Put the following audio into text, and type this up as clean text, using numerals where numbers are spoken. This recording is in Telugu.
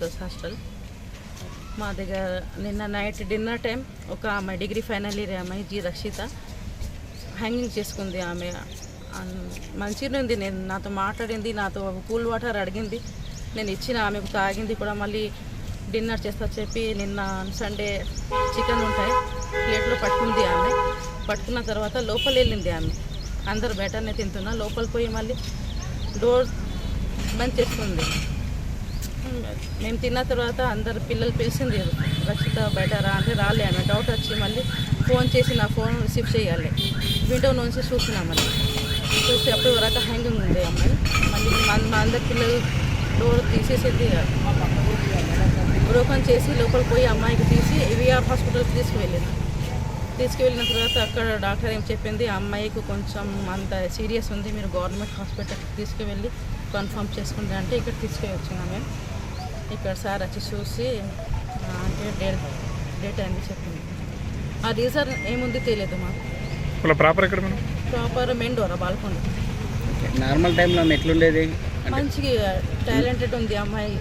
Girls hostel. మా దగ్గర నిన్న నైట్ డిన్నర్ టైం ఒక ఆమె డిగ్రీ ఫైనల్ ఇయర్ అమ్మాయి జి రక్షిత హ్యాంగింగ్ చేసుకుంది. ఆమె మంచిగా ఉంది, నేను నాతో మాట్లాడింది, నాతో కూల్ వాటర్ అడిగింది, నేను ఇచ్చిన ఆమెకు తాగింది కూడా. మళ్ళీ డిన్నర్ చేస్తా చెప్పి నిన్న సండే చికెన్ ఉంటాయి ప్లేట్లో పట్టుకుంది. ఆమె పట్టుకున్న తర్వాత లోపల వెళ్ళింది. ఆమె అందరు బయటనే తింటున్నా, లోపల పోయి మళ్ళీ డోర్ బంద్ చేసుకుంది. మేము తిన్న తర్వాత అందరు పిల్లలు పిలిచింది, రక్షిత బయట రా అంటే రాలే. ఆమె డౌట్ వచ్చి మళ్ళీ ఫోన్ చేసి నా ఫోన్ రిసీవ్ చేయాలి. విండో నుంచి చూసినా మళ్ళీ చూస్తే అప్పుడు వరకు హ్యాంగింగ్ ఉంది అమ్మాయి. మళ్ళీ మా అందరి పిల్లలు డోర్ తీసేసేది ఓపెన్ చేసి లోపల పోయి అమ్మాయికి తీసి విఆర్ హాస్పిటల్కి తీసుకువెళ్ళిన తర్వాత అక్కడ డాక్టర్ ఏం చెప్పింది, అమ్మాయికి కొంచెం అంత సీరియస్ ఉంది, మీరు గవర్నమెంట్ హాస్పిటల్కి తీసుకువెళ్ళి కన్ఫర్మ్ చేసుకుంటే అంటే ఇక్కడ తీసుకువచ్చాను. మేము ఇక్కడ సార్ వచ్చి చూసి అంటే డేట్ అయింది చెప్పింది. ఆ రీజన్ ఏముంది తెలియదు మాకు. ప్రాపర్ మెండోరా బాల్కొండ. నార్మల్ టైంలో ఎట్లుండేది? మంచిగా టాలెంటెడ్ ఉంది అమ్మాయి.